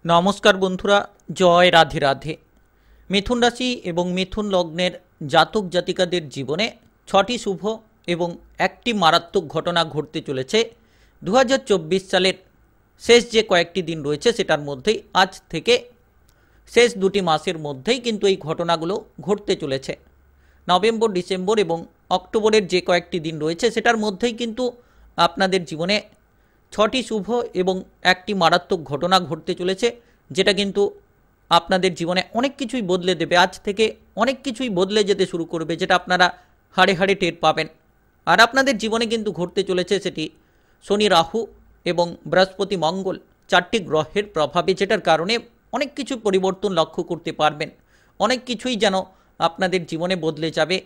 নমস্কার বন্ধুরা, জয় রাধে রাধে। মিথুন রাশি এবং মিথুন লগ্নের জাতক জাতিকাদের জীবনে 6টি শুভ এবং একটি মারাত্মক ঘটনা ঘটতে চলেছে 2024 সালের শেষ যে কয়েকটি দিন রয়েছে সেটার মধ্যেই। আজ থেকে শেষ দুটি মাসের মধ্যেই কিন্তু এই ঘটনাগুলো ঘটতে চলেছে। নভেম্বর, ডিসেম্বর এবং অক্টোবরের যে কয়েকটি দিন রয়েছে সেটার মধ্যেই কিন্তু আপনাদের জীবনে 6টি শুভ এবং একটি মারাত্মক ঘটনা ঘটতে চলেছে, যেটা কিন্তু আপনাদের জীবনে অনেক কিছুই বদলে দেবে। আজ থেকে অনেক কিছুই বদলে যেতে শুরু করবে, যেটা আপনারা হাড়ে হাড়ে টের পাবেন। আর আপনাদের জীবনে কিন্তু ঘটতে চলেছে সেটি শনি, রাহু এবং বৃহস্পতি, মঙ্গল, 4টি গ্রহের প্রভাবে, যেটার কারণে অনেক কিছু পরিবর্তন লক্ষ্য করতে পারবেন। অনেক কিছুই যেন আপনাদের জীবনে বদলে যাবে।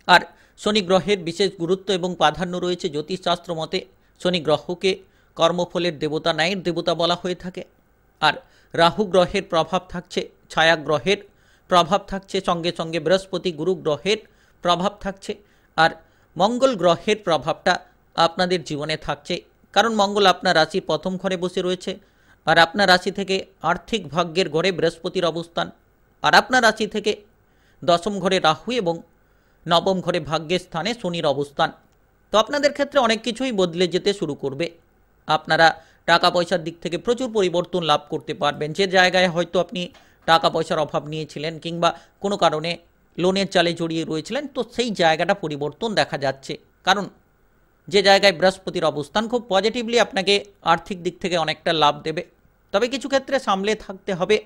আর শনি গ্রহের বিশেষ গুরুত্ব এবং প্রাধান্য রয়েছে জ্যোতিষশাস্ত্র মতে। শনি গ্রহকে কর্মফলের দেবতা, ন্যায়ের দেবতা বলা হয়ে থাকে। আর রাহু গ্রহের প্রভাব থাকছে, ছায়া গ্রহের প্রভাব থাকছে, সঙ্গে সঙ্গে বৃহস্পতি গুরু গ্রহের প্রভাব থাকছে। আর মঙ্গল গ্রহের প্রভাবটা আপনাদের জীবনে থাকছে, কারণ মঙ্গল আপনার রাশির প্রথম ঘরে বসে রয়েছে। আর আপনার রাশি থেকে আর্থিক ভাগ্যের ঘরে বৃহস্পতির অবস্থান। আর আপনার রাশি থেকে দশম ঘরে রাহু এবং নবম ঘরে ভাগ্যের স্থানে শনির অবস্থান। তো আপনাদের ক্ষেত্রে অনেক কিছুই বদলে যেতে শুরু করবে। আপনারা টাকা পয়সার দিক থেকে প্রচুর পরিবর্তন লাভ করতে পারবেন। যে জায়গায় হয়তো আপনি টাকা পয়সার অভাব নিয়েছিলেন কিংবা কোনো কারণে লোনের চালে জড়িয়ে রয়েছিলেন, তো সেই জায়গাটা পরিবর্তন দেখা যাচ্ছে। কারণ যে জায়গায় বৃহস্পতির অবস্থান খুব পজিটিভলি আপনাকে আর্থিক দিক থেকে অনেকটা লাভ দেবে। তবে কিছু ক্ষেত্রে সামলে থাকতে হবে।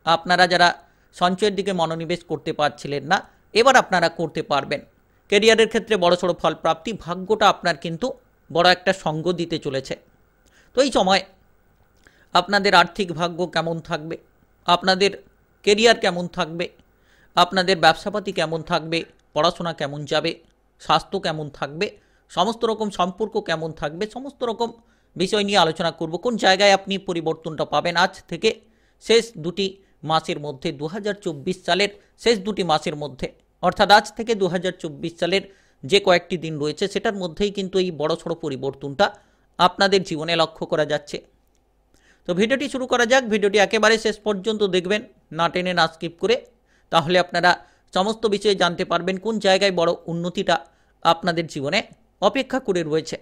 আপনারা যারা সঞ্চয়ের দিকে মনোনিবেশ করতে পারছিলেন না, এবার আপনারা করতে পারবেন। ক্যারিয়ারের ক্ষেত্রে বড়সড় ফল প্রাপ্তি, ভাগ্যটা আপনার কিন্তু বড় একটা সঙ্গ দিতে চলেছে। তো এই সময় আপনাদের আর্থিক ভাগ্য কেমন থাকবে, আপনাদের কেরিয়ার কেমন থাকবে, আপনাদের ব্যবসাপাতি কেমন থাকবে, পড়াশোনা কেমন যাবে, স্বাস্থ্য কেমন থাকবে, সমস্ত রকম সম্পর্ক কেমন থাকবে, সমস্ত রকম বিষয় নিয়ে আলোচনা করব। কোন জায়গায় আপনি পরিবর্তনটা পাবেন আজ থেকে শেষ দুটি মাসের মধ্যে, 2024 সালের শেষ দুটি মাসের মধ্যে, অর্থাৎ আজ থেকে 2024 সালের যে কয়েকটি দিন রয়েছে সেটার মধ্যেই কিন্তু এই বড়সড় পরিবর্তনটা আপনাদের জীবনে লক্ষ্য করা যাচ্ছে। তো ভিডিওটি শুরু করা যাক। ভিডিওটি একেবারে শেষ পর্যন্ত দেখবেন, না টেনে না স্কিপ করে। তাহলে আপনারা সমস্ত বিষয়ে জানতে পারবেন কোন জায়গায় বড় উন্নতিটা আপনাদের জীবনে অপেক্ষা করে রয়েছে।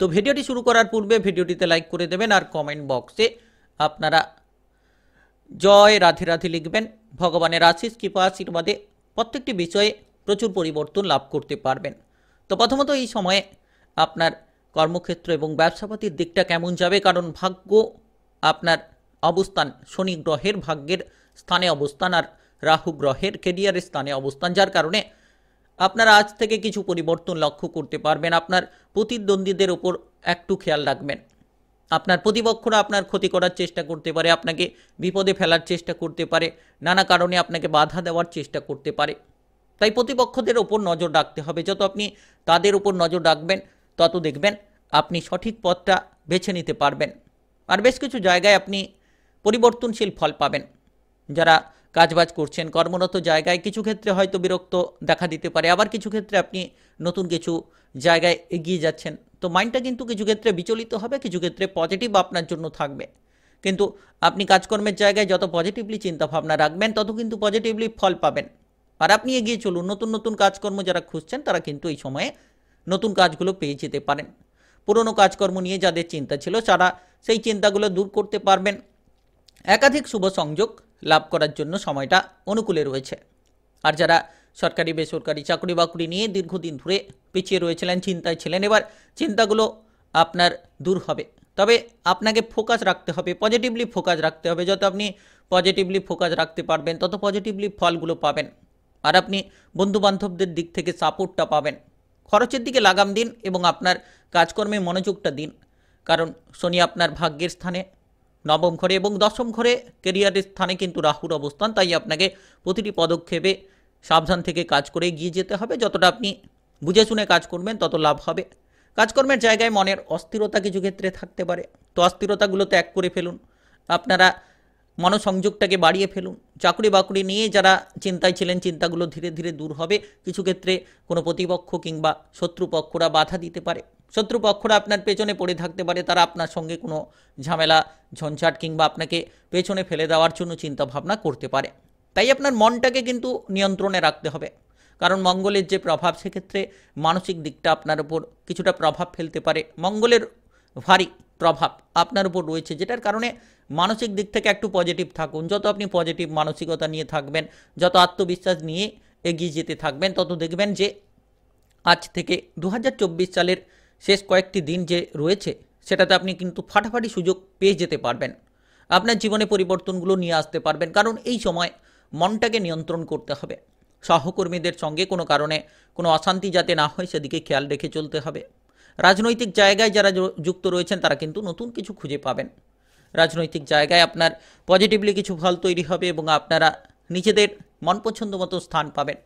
তো ভিডিওটি শুরু করার পূর্বে ভিডিওটিতে লাইক করে দেবেন আর কমেন্ট বক্সে আপনারা জয় রাধে রাধে লিখবেন। ভগবানের আশিস কৃপা আশীর্বাদে প্রত্যেকটি বিষয়ে প্রচুর পরিবর্তন লাভ করতে পারবেন। তো প্রথমত এই সময়ে আপনার কর্মক্ষেত্র এবং ব্যবসাপাতির দিকটা কেমন যাবে, কারণ ভাগ্য আপনার অবস্থান শনি গ্রহের ভাগ্যের স্থানে অবস্থান আর রাহু গ্রহের কেরিয়ারের স্থানে অবস্থান, যার কারণে আপনারা আজ থেকে কিছু পরিবর্তন লক্ষ্য করতে পারবেন। আপনার প্রতিদ্বন্দ্বীদের ওপর একটু খেয়াল রাখবেন। আপনার প্রতিপক্ষরা আপনার ক্ষতি করার চেষ্টা করতে পারে, আপনাকে বিপদে ফেলার চেষ্টা করতে পারে, নানা কারণে আপনাকে বাধা দেওয়ার চেষ্টা করতে পারে। তাই প্রতিপক্ষদের ওপর নজর রাখতে হবে। যত আপনি তাদের উপর নজর রাখবেন তত দেখবেন আপনি সঠিক পথটা বেছে নিতে পারবেন। আর বেশ কিছু জায়গায় আপনি পরিবর্তনশীল ফল পাবেন। যারা কাজবাজ করছেন, কর্মরত জায়গায় কিছু ক্ষেত্রে হয়তো বিরক্ত দেখা দিতে পারে, আবার কিছু ক্ষেত্রে আপনি নতুন কিছু জায়গায় এগিয়ে যাচ্ছেন। তো মাইন্ডটা কিন্তু কিছু ক্ষেত্রে বিচলিত হবে, কিছু ক্ষেত্রে পজিটিভ আপনার জন্য থাকবে। কিন্তু আপনি কাজকর্মের জায়গায় যত পজিটিভলি চিন্তাভাবনা রাখবেন তত কিন্তু পজিটিভলি ফল পাবেন। আর আপনি এগিয়ে চলুন। নতুন নতুন কাজকর্ম যারা খুঁজছেন তারা কিন্তু এই সময়ে নতুন কাজগুলো পেয়ে যেতে পারেন। পুরনো কাজকর্ম নিয়ে যাদের চিন্তা ছিল তারা সেই চিন্তাগুলো দূর করতে পারবেন। একাধিক শুভ সংযোগ লাভ করার জন্য সময়টা অনুকূলে রয়েছে। আর যারা সরকারি বেসরকারি চাকরি বাকরি নিয়ে দীর্ঘদিন ধরে পিছিয়ে রয়েছিলেন, চিন্তায় ছিলেন, এবার চিন্তাগুলো আপনার দূর হবে। তবে আপনাকে ফোকাস রাখতে হবে, পজিটিভলি ফোকাস রাখতে হবে। যত আপনি পজিটিভলি ফোকাস রাখতে পারবেন তত পজিটিভলি ফলগুলো পাবেন। আর আপনি বন্ধুবান্ধবদের দিক থেকে সাপোর্টটা পাবেন। খরচের দিকে লাগাম দিন এবং আপনার কাজকর্মে মনোযোগটা দিন, কারণ শনি আপনার ভাগ্যের স্থানে নবম ঘরে এবং দশম ঘরে কেরিয়ারের স্থানে কিন্তু রাহুর অবস্থান। তাই আপনাকে প্রতিটি পদক্ষেপে সাবধান থেকে কাজ করে এগিয়ে যেতে হবে। যতটা আপনি বুঝে শুনে কাজ করবেন তত লাভ হবে। কাজকর্মের জায়গায় মনের অস্থিরতা কিছু ক্ষেত্রে থাকতে পারে, তো অস্থিরতাগুলো ত্যাগ করে ফেলুন। আপনারা মনোসংযোগটাকে বাড়িয়ে ফেলুন। চাকরি বাকরি নিয়ে যারা চিন্তায় ছিলেন, চিন্তাগুলো ধীরে ধীরে দূর হবে। কিছু ক্ষেত্রে কোনো প্রতিপক্ষ কিংবা শত্রুপক্ষরা বাধা দিতে পারে, শত্রুপক্ষরা আপনার পেছনে পড়ে থাকতে পারে, তারা আপনার সঙ্গে কোনো ঝামেলা ঝঞ্ঝাট কিংবা আপনাকে পেছনে ফেলে দেওয়ার জন্য চিন্তাভাবনা করতে পারে। তাই আপনার মনটাকে কিন্তু নিয়ন্ত্রণে রাখতে হবে, কারণ মঙ্গলের যে প্রভাব সেক্ষেত্রে মানসিক দিকটা আপনার উপর কিছুটা প্রভাব ফেলতে পারে। মঙ্গলের ভারী প্রভাব আপনার উপর রয়েছে, যেটার কারণে মানসিক দিক থেকে একটু পজিটিভ থাকুন। যত আপনি পজিটিভ মানসিকতা নিয়ে থাকবেন, যত আত্মবিশ্বাস নিয়ে এগিয়ে যেতে থাকবেন, তত দেখবেন যে আজ থেকে 2024 সালের শেষ কয়েকটি দিন যে রয়েছে সেটাতে আপনি কিন্তু ফাটাফাটি সুযোগ পেয়ে যেতে পারবেন, আপনার জীবনে পরিবর্তনগুলো নিয়ে আসতে পারবেন। কারণ এই সময় মনটাকে নিয়ন্ত্রণ করতে হবে। সহকর্মীদের সঙ্গে কোনো কারণে কোনো অশান্তি যাতে না হয় সেদিকে খেয়াল রেখে চলতে হবে। রাজনৈতিক জায়গায় যারা যুক্ত রয়েছেন তারা কিন্তু নতুন কিছু খুঁজে পাবেন। রাজনৈতিক জায়গায় আপনার পজিটিভলি কিছু ফল তৈরি হবে এবং আপনারা নিজেদের মনপছন্দ মতো স্থান পাবেন।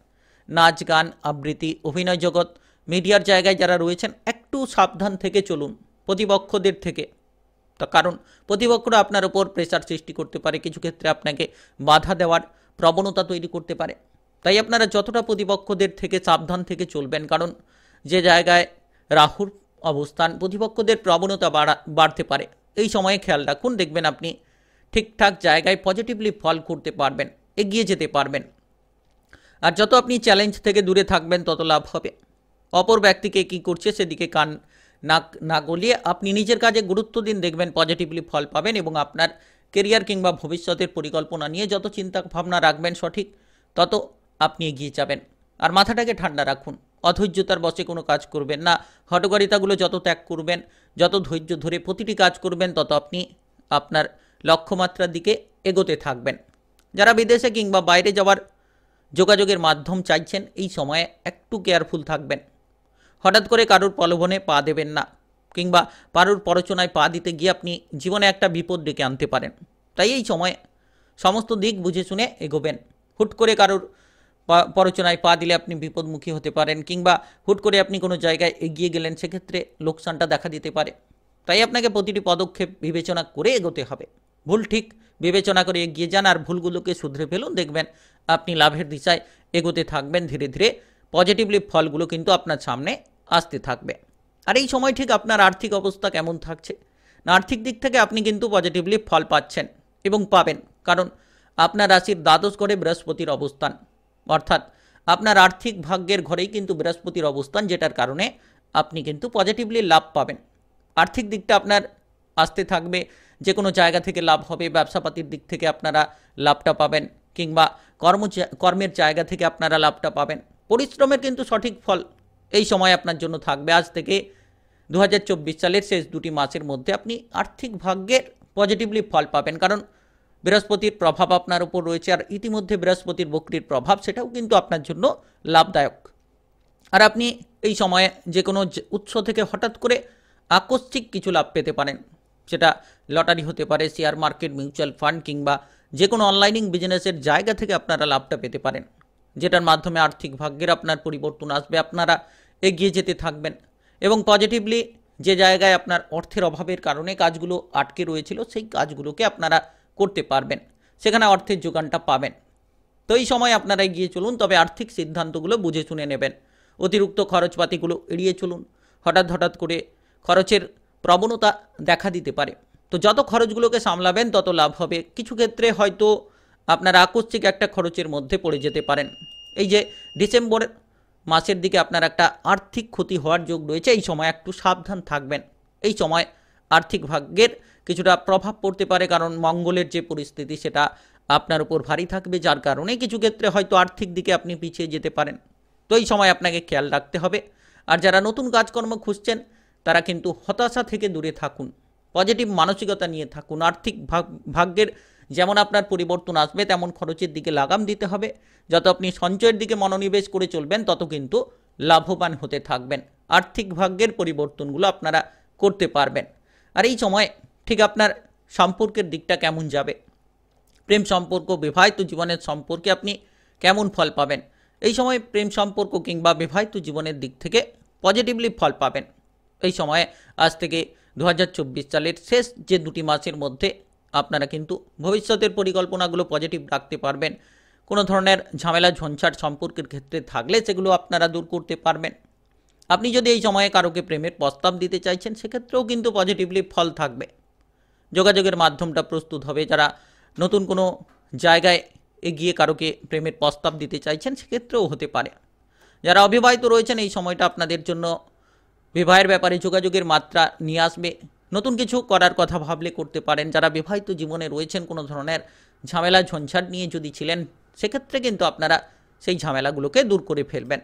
নাচ গান আবৃত্তি অভিনয় জগৎ মিডিয়ার জায়গায় যারা রয়েছেন একটু সাবধান থেকে চলুন প্রতিপক্ষদের থেকে, কারণ প্রতিপক্ষরা আপনার ওপর প্রেসার সৃষ্টি করতে পারে, কিছু ক্ষেত্রে আপনাকে বাধা দেওয়ার প্রবণতা তৈরি করতে পারে। তাই আপনারা যতটা প্রতিপক্ষদের থেকে সাবধান থেকে চলবেন, কারণ যে জায়গায় রাহুর অবস্থান প্রতিপক্ষদের প্রবণতা বাড়তে পারে। এই সময়ে খেয়াল রাখুন, দেখবেন আপনি ঠিকঠাক জায়গায় পজিটিভলি ফল করতে পারবেন, এগিয়ে যেতে পারবেন। আর যত আপনি চ্যালেঞ্জ থেকে দূরে থাকবেন তত লাভ হবে। অপর ব্যক্তিকে কি করছে সেদিকে কান না গলিয়ে আপনি নিজের কাজে গুরুত্ব দিন, দেখবেন পজিটিভলি ফল পাবেন এবং আপনার কেরিয়ার কিংবা ভবিষ্যতের পরিকল্পনা নিয়ে যত চিন্তা ভাবনা রাখবেন সঠিক, তত আপনি এগিয়ে যাবেন। আর মাথাটাকে ঠান্ডা রাখুন, অধৈর্যতার বশে কোনো কাজ করবেন না। হটকারিতাগুলো যত ত্যাগ করবেন, যত ধৈর্য ধরে প্রতিটি কাজ করবেন, তত আপনি আপনার লক্ষ্যমাত্রার দিকে এগোতে থাকবেন। যারা বিদেশে কিংবা বাইরে যাওয়ার যোগাযোগের মাধ্যম চাইছেন, এই সময়ে একটু কেয়ারফুল থাকবেন। হঠাৎ করে কারোর প্রলোভনে পা দেবেন না, কিংবা কারোর প্ররোচনায় পা দিতে গিয়ে আপনি জীবনে একটা বিপদ ডেকে আনতে পারেন। তাই এই সময়ে সমস্ত দিক বুঝে শুনে এগোবেন। হুট করে কারোর প্ররোচনায় পা দিলে আপনি বিপদমুখী হতে পারেন, কিংবা হুট করে আপনি কোনো জায়গায় এগিয়ে গেলেন, সেক্ষেত্রে লোকসানটা দেখা দিতে পারে। তাই আপনাকে প্রতিটি পদক্ষেপ বিবেচনা করে এগোতে হবে। ভুল ঠিক বিবেচনা করে এগিয়ে যান আর ভুলগুলোকে শুধরে ফেলুন, দেখবেন আপনি লাভের দিশায় এগোতে থাকবেন। ধীরে ধীরে পজিটিভলি ফলগুলো কিন্তু আপনার সামনে আসতে থাকবে। আর এই সময় ঠিক আপনার আর্থিক অবস্থা কেমন থাকছে না, আর্থিক দিক থেকে আপনি কিন্তু পজিটিভলি ফল পাচ্ছেন এবং পাবেন, কারণ আপনার রাশির দ্বাদশ ঘরে বৃহস্পতির অবস্থান, অর্থাৎ আপনার আর্থিক ভাগ্যের ঘরেই কিন্তু বৃহস্পতির অবস্থান, যেটার কারণে আপনি কিন্তু পজিটিভলি লাভ পাবেন। আর্থিক দিকটা আপনার আসতে থাকবে, যে কোনো জায়গা থেকে লাভ হবে। ব্যবসাপাতির দিক থেকে আপনারা লাভটা পাবেন, কিংবা কর্মের জায়গা থেকে আপনারা লাভটা পাবেন। পরিশ্রমের কিন্তু সঠিক ফল এই সময় আপনার জন্য থাকবে। আজ থেকে 2024 সালের শেষ দুটি মাসের মধ্যে আপনি আর্থিক ভাগ্যের পজিটিভলি ফল পাবেন, কারণ বৃহস্পতির প্রভাব আপনার উপর রয়েছে। আর ইতিমধ্যে বৃহস্পতির বক্রির প্রভাব, সেটাও কিন্তু আপনার জন্য লাভদায়ক। আর আপনি এই সময়ে যে কোনো উৎস থেকে হঠাৎ করে আকস্মিক কিছু লাভ পেতে পারেন, সেটা লটারি হতে পারে, শেয়ার মার্কেট, মিউচুয়াল ফান্ড, কিংবা যে কোনো অনলাইনিং বিজনেসের জায়গা থেকে আপনারা লাভটা পেতে পারেন, যেটার মাধ্যমে আর্থিক ভাগ্যের আপনার পরিবর্তন আসবে। আপনারা এগিয়ে যেতে থাকবেন এবং পজিটিভলি যে জায়গায় আপনার অর্থের অভাবের কারণে কাজগুলো আটকে রয়েছিল, সেই কাজগুলোকে আপনারা করতে পারবেন, সেখানে অর্থের যোগানটা পাবেন। তো এই সময় আপনারা এগিয়ে চলুন, তবে আর্থিক সিদ্ধান্তগুলো বুঝে শুনে নেবেন। অতিরিক্ত খরচপাতিগুলো এড়িয়ে চলুন। হঠাৎ করে খরচের প্রবণতা দেখা দিতে পারে, তো যত খরচগুলোকে সামলাবেন তত লাভ হবে। কিছু ক্ষেত্রে হয়তো আপনারা আকস্মিক একটা খরচের মধ্যে পড়ে যেতে পারেন। এই যে ডিসেম্বর মাসের দিকে আপনার একটা আর্থিক ক্ষতি হওয়ার যোগ রয়েছে, এই সময় একটু সাবধান থাকবেন। এই সময় আর্থিক ভাগ্যের কিছুটা প্রভাব পড়তে পারে, কারণ মঙ্গলের যে পরিস্থিতি সেটা আপনার উপর ভারী থাকবে, যার কারণে কিছু ক্ষেত্রে হয়তো আর্থিক দিকে আপনি পিছিয়ে যেতে পারেন। তো এই সময় আপনাকে খেয়াল রাখতে হবে। আর যারা নতুন কাজকর্ম খুঁজছেন তারা কিন্তু হতাশা থেকে দূরে থাকুন, পজিটিভ মানসিকতা নিয়ে থাকুন। আর্থিক ভাগ্যের যেমন আপনার পরিবর্তন আসবে, তেমন খরচের দিকে লাগাম দিতে হবে। যত আপনি সঞ্চয়ের দিকে মনোনিবেশ করে চলবেন, তত কিন্তু লাভবান হতে থাকবেন। আর্থিক ভাগ্যের পরিবর্তনগুলো আপনারা করতে পারবেন। আর এই সময় ঠিক আপনার সম্পর্কের দিকটা কেমন যাবে, প্রেম সম্পর্ক, বিবাহিত জীবনের সম্পর্কে আপনি কেমন ফল পাবেন। এই সময় প্রেম সম্পর্ক কিংবা বিবাহিত জীবনের দিক থেকে পজিটিভলি ফল পাবেন। এই সময়ে আজ থেকে 2024 সালের শেষ যে দুটি মাসের মধ্যে আপনারা কিন্তু ভবিষ্যতের পরিকল্পনাগুলো পজিটিভ রাখতে পারবেন। কোনো ধরনের ঝামেলা ঝঞ্ঝাট সম্পর্কের ক্ষেত্রে থাকলে সেগুলো আপনারা দূর করতে পারবেন। আপনি যদি এই সময়ে কারোকে প্রেমের প্রস্তাব দিতে চাইছেন সেক্ষেত্রেও কিন্তু পজিটিভলি ফল থাকবে। যোগাযোগের মাধ্যমটা প্রস্তুত হবে। যারা নতুন কোনো জায়গায় এগিয়ে কারোকে প্রেমের প্রস্তাব দিতে চাইছেন সেক্ষেত্রেও হতে পারে। যারা অবিবাহিত রয়েছেন এই সময়টা আপনাদের জন্য বিবাহের ব্যাপারে যোগাযোগের মাত্রা নিয়ে আসবে। নতুন কিছু করার কথা ভাবলে করতে পারেন। যারা বিবাহিত জীবনে রয়েছেন কোনো ধরনের ঝামেলা ঝঞ্ঝাট নিয়ে যদি ছিলেন সেক্ষেত্রে কিন্তু আপনারা সেই ঝামেলাগুলোকে দূর করে ফেলবেন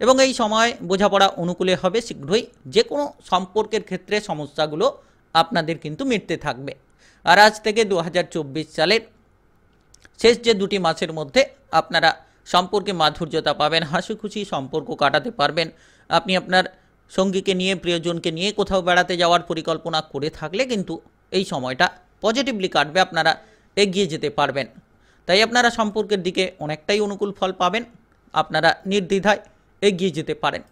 এবং এই সময় বোঝাপড়া অনুকূলে হবে। শীঘ্রই যে কোনো সম্পর্কের ক্ষেত্রে সমস্যাগুলো আপনাদের কিন্তু মিটতে থাকবে। আর আজ থেকে 2024 সালের শেষ যে 2টি মাসের মধ্যে আপনারা সম্পর্কে মাধুর্যতা পাবেন, হাসি খুশি সম্পর্ক কাটাতে পারবেন। আপনি আপনার সঙ্গীকে নিয়ে, প্রিয়জনকে নিয়ে কোথাও বেড়াতে যাওয়ার পরিকল্পনা করে থাকলে কিন্তু এই সময়টা পজিটিভলি কাটবে, আপনারা এগিয়ে যেতে পারবেন। তাই আপনারা সম্পর্কের দিকে অনেকটাই অনুকূল ফল পাবেন, আপনারা নির্দ্বিধায় এগিয়ে যেতে পারেন।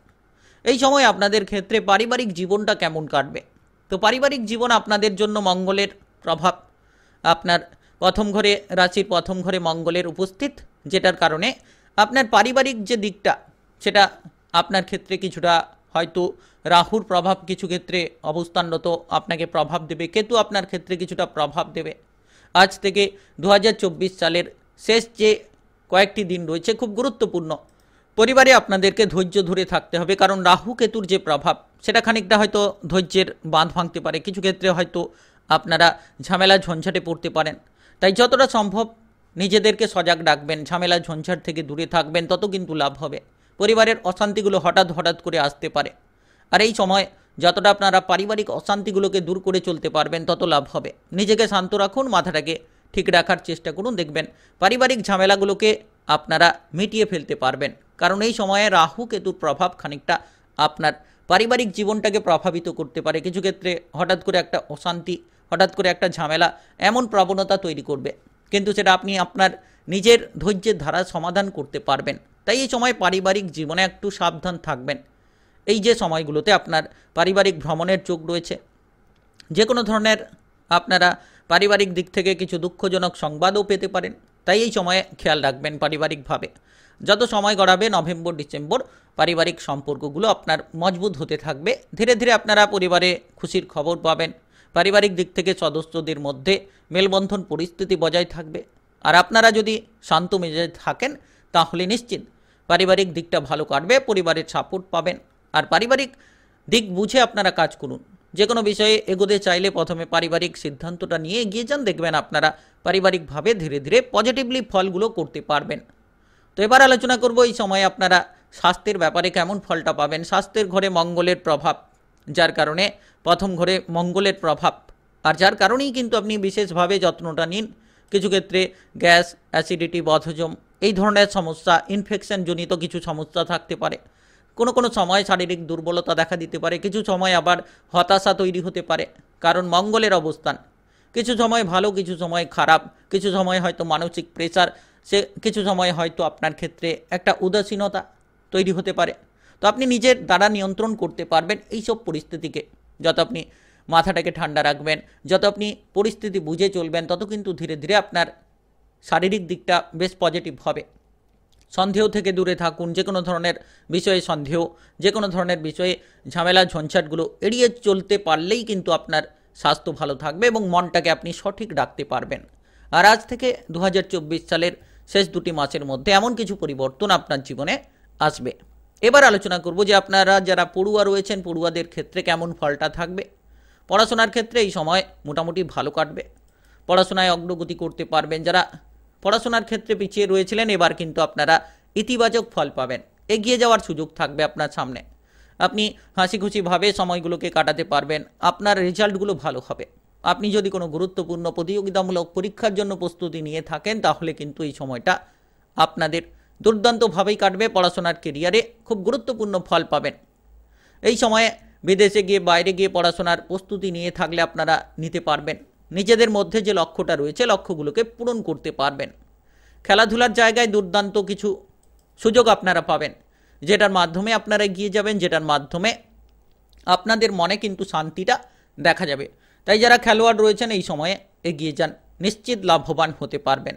এই সময় আপনাদের ক্ষেত্রে পারিবারিক জীবনটা কেমন কাটবে? তো পারিবারিক জীবন আপনাদের জন্য মঙ্গলের প্রভাব, আপনার প্রথম ঘরে, রাশির প্রথম ঘরে মঙ্গলের উপস্থিত, যেটার কারণে আপনার পারিবারিক যে দিকটা সেটা আপনার ক্ষেত্রে কিছুটা হয়তো রাহুর প্রভাব কিছু ক্ষেত্রে অবস্থানরত আপনাকে প্রভাব দেবে, কেতু আপনার ক্ষেত্রে কিছুটা প্রভাব দেবে। আজ থেকে 2024 সালের শেষ যে কয়েকটি দিন রয়েছে খুব গুরুত্বপূর্ণ। পরিবারে আপনাদেরকে ধৈর্য ধরে থাকতে হবে, কারণ রাহু কেতুর যে প্রভাব সেটা খানিকটা হয়তো ধৈর্যের বাঁধ ভাঙতে পারে। কিছু ক্ষেত্রে হয়তো আপনারা ঝামেলা ঝঞ্ঝাটে পড়তে পারেন। তাই যতটা সম্ভব নিজেদেরকে সজাগ রাখবেন, ঝামেলা ঝঞ্ঝাট থেকে দূরে থাকবেন, তত কিন্তু লাভ হবে। পরিবারের অশান্তিগুলো হঠাৎ করে আসতে পারে, আর এই সময় যতটা আপনারা পারিবারিক অশান্তিগুলোকে দূর করে চলতে পারবেন তত লাভ হবে। নিজেকে শান্ত রাখুন, মাথাটাকে ঠিক রাখার চেষ্টা করুন, দেখবেন পারিবারিক ঝামেলাগুলোকে আপনারা মিটিয়ে ফেলতে পারবেন। কারণ এই সময়ে রাহু কেতুর প্রভাব খানিকটা আপনার পারিবারিক জীবনটাকে প্রভাবিত করতে পারে। কিছু ক্ষেত্রে হঠাৎ করে একটা অশান্তি, হঠাৎ করে একটা ঝামেলা এমন প্রবণতা তৈরি করবে, কিন্তু সেটা আপনি আপনার নিজের ধৈর্যের ধারা সমাধান করতে পারবেন। তাই এই সময় পারিবারিক জীবনে একটু সাবধান থাকবেন। এই যে সময়গুলোতে আপনার পারিবারিক ভ্রমণের যোগ রয়েছে, যে কোনো ধরনের আপনারা পারিবারিক দিক থেকে কিছু দুঃখজনক সংবাদও পেতে পারেন। তাই এই সময়ে খেয়াল রাখবেন পারিবারিকভাবে। যত সময় গড়াবে নভেম্বর ডিসেম্বর পারিবারিক সম্পর্কগুলো আপনার মজবুত হতে থাকবে। ধীরে ধীরে আপনারা পরিবারে খুশির খবর পাবেন। পারিবারিক দিক থেকে সদস্যদের মধ্যে মেলবন্ধন পরিস্থিতি বজায় থাকবে। আর আপনারা যদি শান্ত মেজাজে থাকেন তাহলে নিশ্চিত পারিবারিক দিকটা ভালো কাটবে, পরিবারের সাপোর্ট পাবেন। আর পারিবারিক দিক বুঝে আপনারা কাজ করুন। যে কোনো বিষয়ে এগোতে চাইলে প্রথমে পারিবারিক সিদ্ধান্তটা নিয়ে এগিয়ে যান, দেখবেন আপনারা পারিবারিকভাবে ধীরে ধীরে পজিটিভলি ফলগুলো করতে পারবেন। তো এবার আলোচনা করব এই সময়ে আপনারা স্বাস্থ্যের ব্যাপারে কেমন ফলটা পাবেন। স্বাস্থ্যের ঘরে মঙ্গলের প্রভাব, যার কারণে প্রথম ঘরে মঙ্গলের প্রভাব, আর যার কারণেই কিন্তু আপনি বিশেষভাবে যত্নটা নিন। কিছু ক্ষেত্রে গ্যাস, অ্যাসিডিটি, বদহজম এই ধরনের সমস্যা, ইনফেকশনজনিত কিছু সমস্যা থাকতে পারে। কোনো সময় শারীরিক দুর্বলতা দেখা দিতে পারে, কিছু সময় আবার হতাশা তৈরি হতে পারে, কারণ মঙ্গলের অবস্থান কিছু সময় ভালো, কিছু সময় খারাপ, কিছু সময় হয়তো মানসিক প্রেসার, সে কিছু সময় হয়তো আপনার ক্ষেত্রে একটা উদাসীনতা তৈরি হতে পারে। তো আপনি নিজের দ্বারা নিয়ন্ত্রণ করতে পারবেন এইসব পরিস্থিতিকে। যত আপনি মাথাটাকে ঠান্ডা রাখবেন, যত আপনি পরিস্থিতি বুঝে চলবেন, তত কিন্তু ধীরে ধীরে আপনার শারীরিক দিকটা বেশ পজিটিভ হবে। সন্দেহ থেকে দূরে থাকুন। যে কোনো ধরনের বিষয়ে সন্দেহ, যে কোনো ধরনের বিষয়ে ঝামেলা ঝঞ্ঝাটগুলো এড়িয়ে চলতে পারলেই কিন্তু আপনার স্বাস্থ্য ভালো থাকবে এবং মনটাকে আপনি সঠিক রাখতে পারবেন। আর আজ থেকে 2024 সালের শেষ 2টি মাসের মধ্যে এমন কিছু পরিবর্তন আপনার জীবনে আসবে। এবার আলোচনা করব যে আপনারা যারা পড়ুয়া রয়েছেন, পড়ুয়াদের ক্ষেত্রে কেমন ফলটা থাকবে। পড়াশোনার ক্ষেত্রে এই সময় মোটামুটি ভালো কাটবে, পড়াশোনায় অগ্রগতি করতে পারবেন। যারা পড়াশোনার ক্ষেত্রে পিছিয়ে রয়েছিলেন এবার কিন্তু আপনারা ইতিবাচক ফল পাবেন, এগিয়ে যাওয়ার সুযোগ থাকবে আপনার সামনে। আপনি হাসি খুশিভাবে সময়গুলোকে কাটাতে পারবেন, আপনার রেজাল্টগুলো ভালো হবে। আপনি যদি কোনো গুরুত্বপূর্ণ প্রতিযোগিতামূলক পরীক্ষার জন্য প্রস্তুতি নিয়ে থাকেন তাহলে কিন্তু এই সময়টা আপনাদের দুর্দান্তভাবেই কাটবে। পড়াশোনার কেরিয়ারে খুব গুরুত্বপূর্ণ ফল পাবেন। এই সময়ে বিদেশে গিয়ে, বাইরে গিয়ে পড়াশোনার প্রস্তুতি নিয়ে থাকলে আপনারা নিতে পারবেন। নিজেদের মধ্যে যে লক্ষ্যটা রয়েছে লক্ষ্যগুলোকে পূরণ করতে পারবেন। খেলাধুলার জায়গায় দুর্দান্ত কিছু সুযোগ আপনারা পাবেন, যেটার মাধ্যমে আপনারা এগিয়ে যাবেন, যেটার মাধ্যমে আপনাদের মনে কিন্তু শান্তিটা দেখা যাবে। তাই যারা খেলোয়াড় রয়েছেন এই সময়ে এগিয়ে যান, নিশ্চিত লাভবান হতে পারবেন।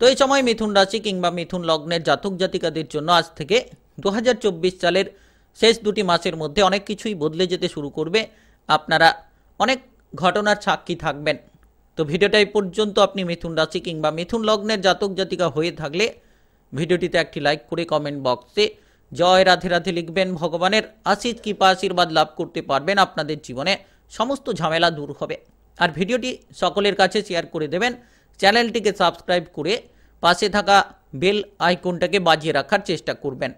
তো এই সময় মিথুন রাশি কিংবা মিথুন লগ্নের জাতক জাতিকাদের জন্য আজ থেকে 2024 সালের শেষ 2টি মাসের মধ্যে অনেক কিছুই বদলে যেতে শুরু করবে। আপনারা অনেক ঘটনার সাক্ষী থাকবেন। তো ভিডিওটা এই পর্যন্ত। আপনি মিথুন রাশি কিংবা মিথুন লগ্নের জাতক জাতিকা হয়ে থাকলে ভিডিওটিতে একটি লাইক করে কমেন্ট বক্সে জয় রাধে রাধে লিখবেন। ভগবানের আশীষ কৃপা আশীর্বাদ লাভ করতে পারবেন, আপনাদের জীবনে সমস্ত ঝামেলা দূর হবে। আর ভিডিওটি সকলের কাছে শেয়ার করে দেবেন। চ্যানেলটিকে সাবস্ক্রাইব করে পাশে থাকা বেল আইকনটাকে বাজিয়ে রাখার চেষ্টা করবেন।